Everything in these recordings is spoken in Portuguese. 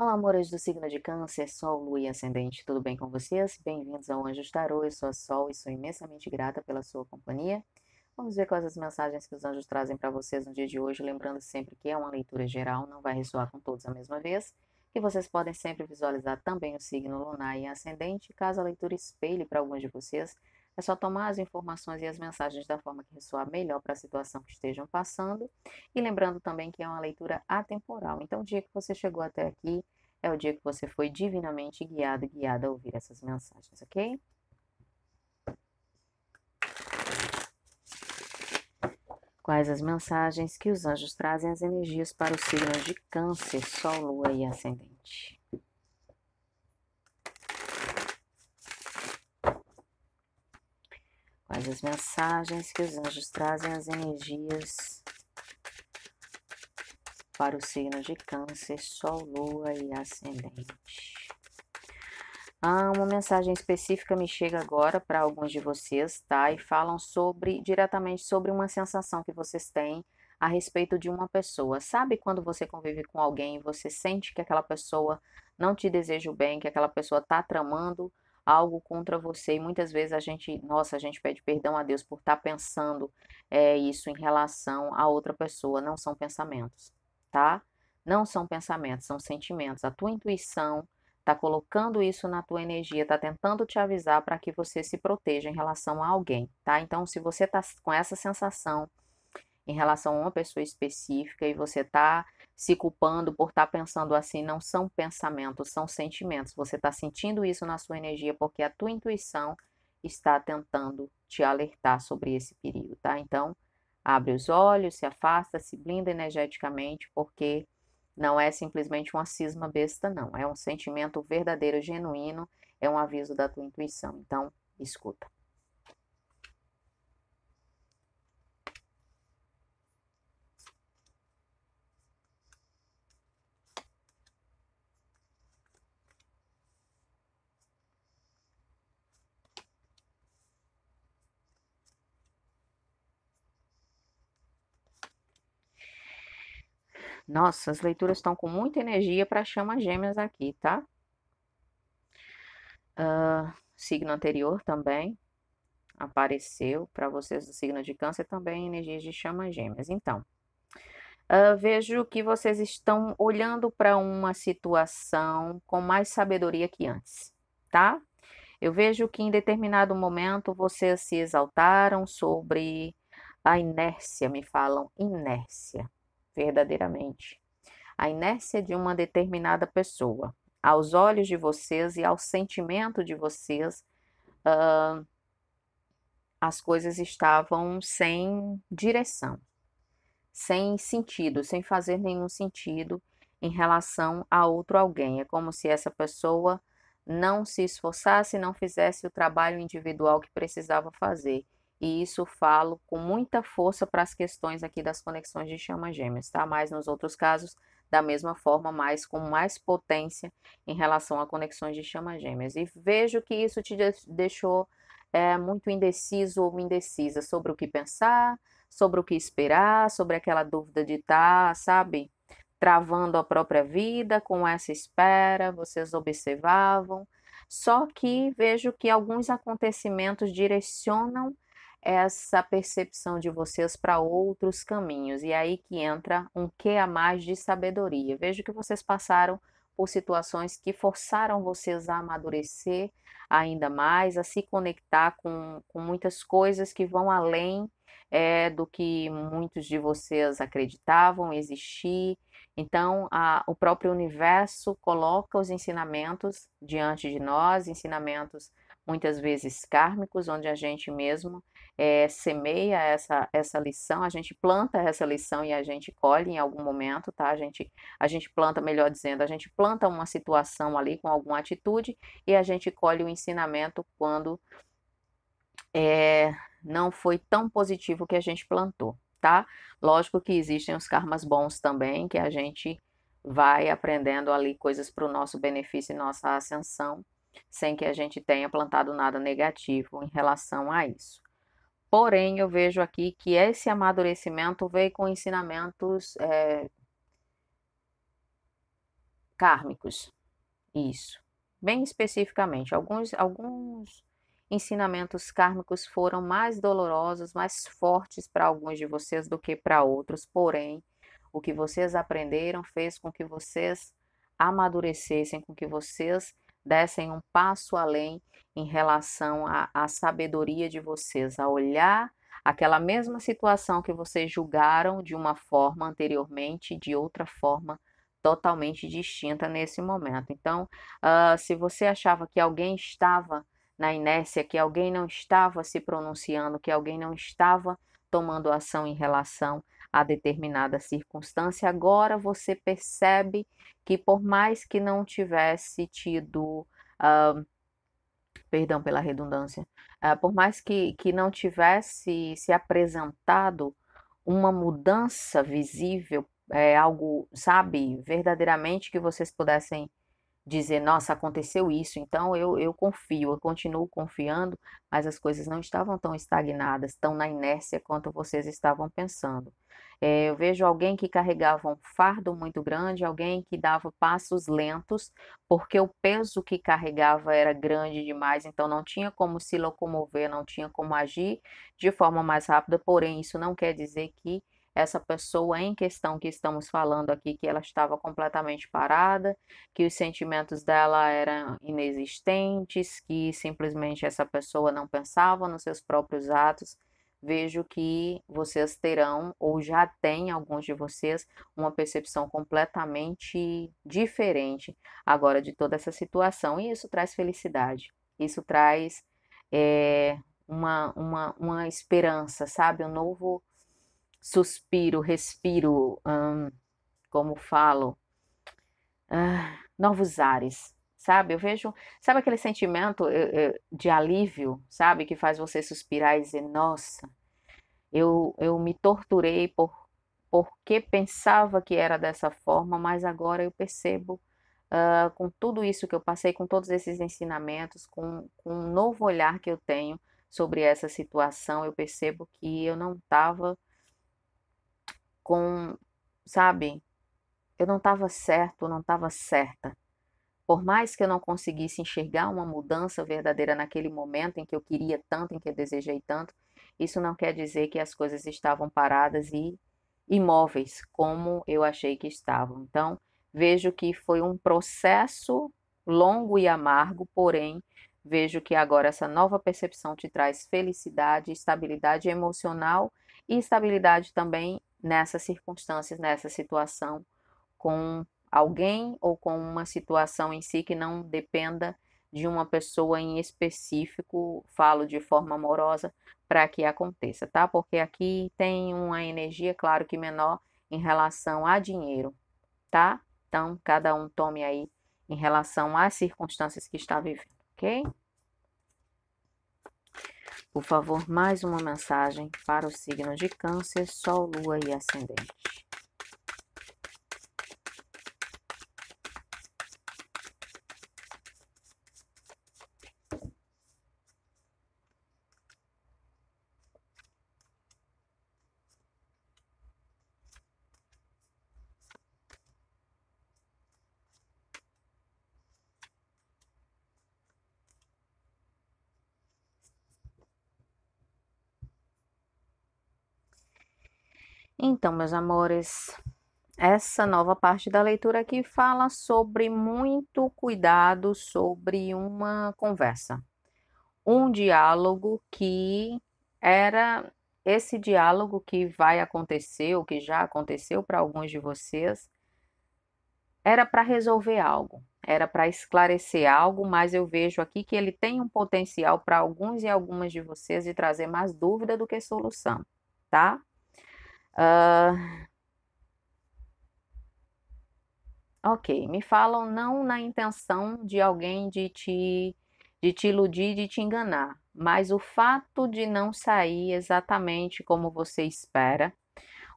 Olá, amores do signo de Câncer, Sol, Lua e Ascendente, tudo bem com vocês? Bem-vindos ao Anjos Tarô, eu sou a Sol e sou imensamente grata pela sua companhia. Vamos ver quais as mensagens que os anjos trazem para vocês no dia de hoje, lembrando sempre que é uma leitura geral, não vai ressoar com todos à mesma vez, que vocês podem sempre visualizar também o signo lunar e ascendente, caso a leitura espelhe para alguns de vocês, é só tomar as informações e as mensagens da forma que ressoar melhor para a situação que estejam passando. E lembrando também que é uma leitura atemporal. Então, o dia que você chegou até aqui é o dia que você foi divinamente guiado e guiada a ouvir essas mensagens, ok? Quais as mensagens que os anjos trazem as energias para os signos de Câncer, Sol, Lua e Ascendente? Quais as mensagens que os anjos trazem as energias para o signo de Câncer, Sol, Lua e Ascendente? Uma mensagem específica me chega agora para alguns de vocês, tá? E falam diretamente sobre uma sensação que vocês têm a respeito de uma pessoa. Sabe quando você convive com alguém e você sente que aquela pessoa não te deseja o bem, que aquela pessoa tá tramando algo contra você e muitas vezes a gente pede perdão a Deus por estar pensando isso em relação a outra pessoa. Não são pensamentos, tá? Não são pensamentos, são sentimentos. A tua intuição tá colocando isso na tua energia, tá tentando te avisar para que você se proteja em relação a alguém, tá? Então, se você tá com essa sensação em relação a uma pessoa específica e você tá se culpando por estar pensando assim, não são pensamentos, são sentimentos. Você tá sentindo isso na sua energia porque a tua intuição está tentando te alertar sobre esse perigo, tá? Então, abre os olhos, se afasta, se blinda energeticamente, porque não é simplesmente uma cisma besta, não. É um sentimento verdadeiro, genuíno, é um aviso da tua intuição. Então, escuta. Nossa, as leituras estão com muita energia para chama gêmeas aqui, tá? Signo anterior também apareceu para vocês do signo de Câncer também energias de chama gêmeas. Então, vejo que vocês estão olhando para uma situação com mais sabedoria que antes, tá? Eu vejo que em determinado momento vocês se exaltaram sobre a inércia, me falam inércia, verdadeiramente. A inércia de uma determinada pessoa. Aos olhos de vocês e ao sentimento de vocês, as coisas estavam sem direção, sem sentido, sem fazer nenhum sentido em relação a outro alguém. É como se essa pessoa não se esforçasse, não fizesse o trabalho individual que precisava fazer. E isso falo com muita força para as questões aqui das conexões de chama gêmeas, tá? Mas nos outros casos, da mesma forma, mas com mais potência em relação a conexões de chama gêmeas. E vejo que isso te deixou muito indeciso ou indecisa sobre o que pensar, sobre o que esperar, sobre aquela dúvida de estar, sabe, travando a própria vida com essa espera, vocês observavam. Só que vejo que alguns acontecimentos direcionam essa percepção de vocês para outros caminhos, e aí que entra um quê a mais de sabedoria. Vejo que vocês passaram por situações que forçaram vocês a amadurecer ainda mais, a se conectar com muitas coisas que vão além do que muitos de vocês acreditavam existir. Então, o próprio universo coloca os ensinamentos diante de nós, ensinamentos muitas vezes kármicos, onde a gente mesmo semeia essa lição, a gente planta essa lição e a gente colhe em algum momento, tá? A gente planta, melhor dizendo, a gente planta uma situação ali com alguma atitude e a gente colhe o ensinamento quando não foi tão positivo que a gente plantou, tá? Lógico que existem os karmas bons também, que a gente vai aprendendo ali coisas para o nosso benefício e nossa ascensão, sem que a gente tenha plantado nada negativo em relação a isso. Porém, eu vejo aqui que esse amadurecimento veio com ensinamentos kármicos. Isso. Bem especificamente, alguns ensinamentos kármicos foram mais dolorosos, mais fortes para alguns de vocês do que para outros, porém, o que vocês aprenderam fez com que vocês amadurecessem, com que vocês dessem um passo além em relação à sabedoria de vocês, a olhar aquela mesma situação que vocês julgaram de uma forma anteriormente, de outra forma totalmente distinta nesse momento. Então, se você achava que alguém estava na inércia, que alguém não estava se pronunciando, que alguém não estava tomando ação em relação a determinada circunstância, agora você percebe que por mais que não tivesse tido, perdão pela redundância, por mais que não tivesse se apresentado uma mudança visível, algo, sabe, verdadeiramente que vocês pudessem dizer, nossa, aconteceu isso, então eu confio, eu continuo confiando, mas as coisas não estavam tão estagnadas, tão na inércia quanto vocês estavam pensando. Eu vejo alguém que carregava um fardo muito grande, alguém que dava passos lentos, porque o peso que carregava era grande demais, então não tinha como se locomover, não tinha como agir de forma mais rápida, porém isso não quer dizer que essa pessoa em questão que estamos falando aqui, que ela estava completamente parada, que os sentimentos dela eram inexistentes, que simplesmente essa pessoa não pensava nos seus próprios atos. Vejo que vocês terão, ou já têm alguns de vocês, uma percepção completamente diferente agora de toda essa situação. E isso traz felicidade, isso traz uma esperança, sabe? Um novo suspiro, respiro, como falo, novos ares, sabe? Eu vejo, sabe aquele sentimento de alívio, sabe? Que faz você suspirar e dizer, nossa, eu me torturei porque pensava que era dessa forma, mas agora eu percebo, com tudo isso que eu passei, com todos esses ensinamentos, com um novo olhar que eu tenho sobre essa situação, eu percebo que eu não estava com, sabe? Eu não estava certo, não estava certa. Por mais que eu não conseguisse enxergar uma mudança verdadeira naquele momento em que eu queria tanto, em que eu desejei tanto, isso não quer dizer que as coisas estavam paradas e imóveis, como eu achei que estavam. Então, vejo que foi um processo longo e amargo, porém, vejo que agora essa nova percepção te traz felicidade, estabilidade emocional e estabilidade também nessas circunstâncias, nessa situação, com alguém ou com uma situação em si que não dependa de uma pessoa em específico, falo de forma amorosa, para que aconteça, tá? Porque aqui tem uma energia, claro que menor, em relação a dinheiro, tá? Então, cada um tome aí em relação às circunstâncias que está vivendo, ok? Por favor, mais uma mensagem para o signo de Câncer, Sol, Lua e Ascendente. Então, meus amores, essa nova parte da leitura aqui fala sobre muito cuidado, sobre uma conversa, um diálogo que era esse diálogo que vai acontecer, ou que já aconteceu para alguns de vocês, era para resolver algo, era para esclarecer algo, mas eu vejo aqui que ele tem um potencial para alguns e algumas de vocês de trazer mais dúvida do que solução, tá? Ok, me falam não na intenção de alguém de te iludir, de te enganar, mas o fato de não sair exatamente como você espera,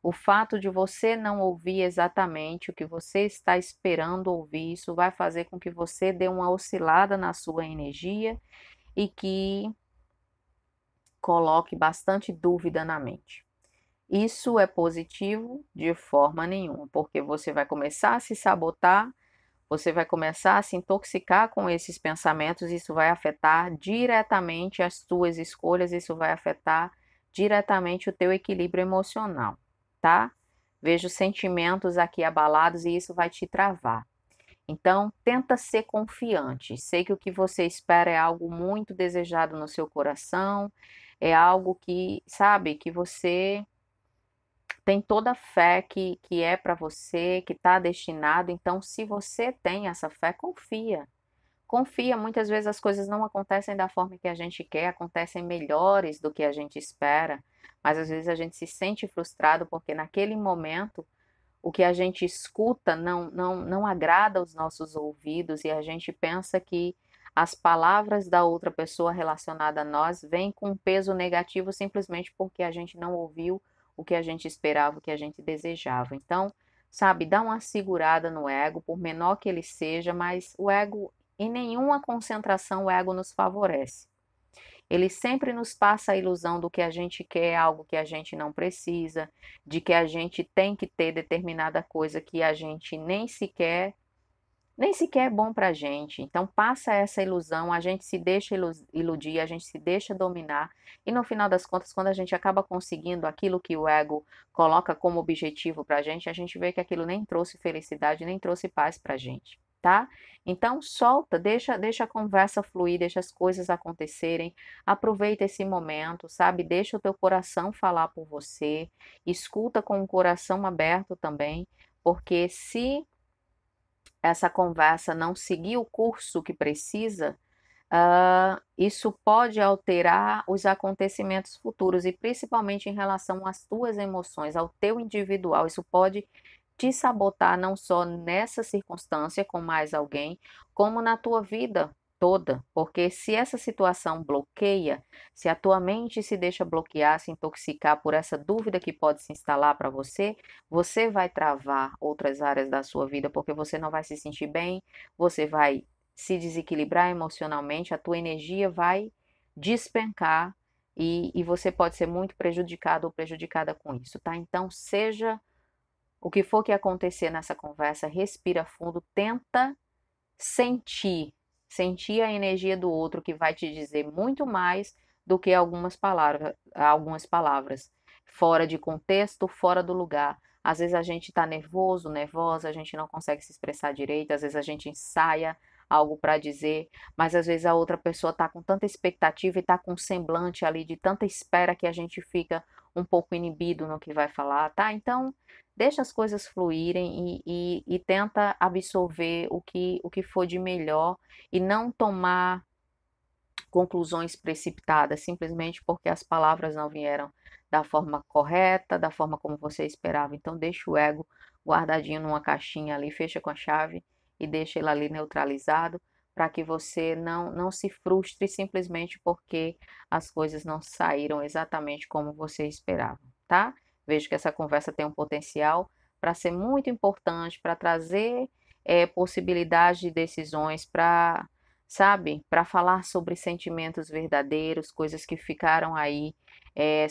o fato de você não ouvir exatamente o que você está esperando ouvir, isso vai fazer com que você dê uma oscilada na sua energia e que coloque bastante dúvida na mente. Isso é positivo de forma nenhuma, porque você vai começar a se sabotar, Você vai começar a se intoxicar com esses pensamentos, isso vai afetar diretamente as tuas escolhas, isso vai afetar diretamente o teu equilíbrio emocional, tá? Vejo sentimentos aqui abalados e isso vai te travar. Então, tenta ser confiante. Sei que o que você espera é algo muito desejado no seu coração, é algo que, sabe, que você tem toda a fé que é para você, que está destinado. Então, se você tem essa fé, confia. Confia, muitas vezes as coisas não acontecem da forma que a gente quer, acontecem melhores do que a gente espera, mas às vezes a gente se sente frustrado porque naquele momento o que a gente escuta não agrada aos nossos ouvidos e a gente pensa que as palavras da outra pessoa relacionada a nós vêm com um peso negativo simplesmente porque a gente não ouviu o que a gente esperava, o que a gente desejava. Então, sabe, dá uma segurada no ego, por menor que ele seja, mas o ego, em nenhuma concentração, o ego nos favorece. Ele sempre nos passa a ilusão do que a gente quer, algo que a gente não precisa, de que a gente tem que ter determinada coisa que a gente nem sequer é bom para a gente. Então passa essa ilusão, a gente se deixa iludir, a gente se deixa dominar, e no final das contas, quando a gente acaba conseguindo aquilo que o ego coloca como objetivo para a gente vê que aquilo nem trouxe felicidade, nem trouxe paz para a gente. Tá? Então solta, deixa a conversa fluir, deixa as coisas acontecerem, aproveita esse momento, sabe? Deixa o teu coração falar por você, escuta com o coração aberto também, porque se essa conversa não seguir o curso que precisa, isso pode alterar os acontecimentos futuros e principalmente em relação às tuas emoções, ao teu individual. Isso pode te sabotar não só nessa circunstância com mais alguém, como na tua vida toda, porque se essa situação bloqueia, se a tua mente se deixa bloquear, se intoxicar por essa dúvida que pode se instalar para você, você vai travar outras áreas da sua vida, porque você não vai se sentir bem, você vai se desequilibrar emocionalmente, a tua energia vai despencar e você pode ser muito prejudicado ou prejudicada com isso, tá? Então, seja o que for que acontecer nessa conversa, respira fundo, tenta sentir, sentir a energia do outro que vai te dizer muito mais do que algumas palavras fora de contexto, fora do lugar. Às vezes a gente está nervoso, nervosa, a gente não consegue se expressar direito, às vezes a gente ensaia algo para dizer, mas às vezes a outra pessoa está com tanta expectativa e está com um semblante ali de tanta espera que a gente fica um pouco inibido no que vai falar, tá? Então, deixa as coisas fluírem e tenta absorver o que for de melhor e não tomar conclusões precipitadas, simplesmente porque as palavras não vieram da forma correta, da forma como você esperava. Então, deixa o ego guardadinho numa caixinha ali, fecha com a chave e deixa ele ali neutralizado, para que você não se frustre simplesmente porque as coisas não saíram exatamente como você esperava, tá? Vejo que essa conversa tem um potencial para ser muito importante, para trazer possibilidade de decisões, para, sabe, para falar sobre sentimentos verdadeiros, coisas que ficaram aí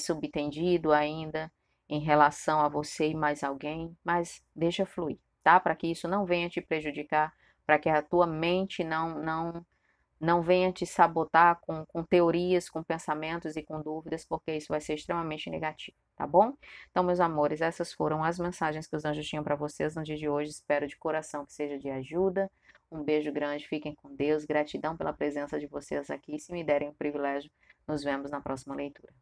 subtendido ainda em relação a você e mais alguém, mas deixa fluir, tá? Para que isso não venha te prejudicar, para que a tua mente não venha te sabotar com teorias, com pensamentos e com dúvidas, porque isso vai ser extremamente negativo, tá bom? Então, meus amores, essas foram as mensagens que os anjos tinham para vocês no dia de hoje. Espero de coração que seja de ajuda. Um beijo grande, fiquem com Deus. Gratidão pela presença de vocês aqui. Se me derem o privilégio, nos vemos na próxima leitura.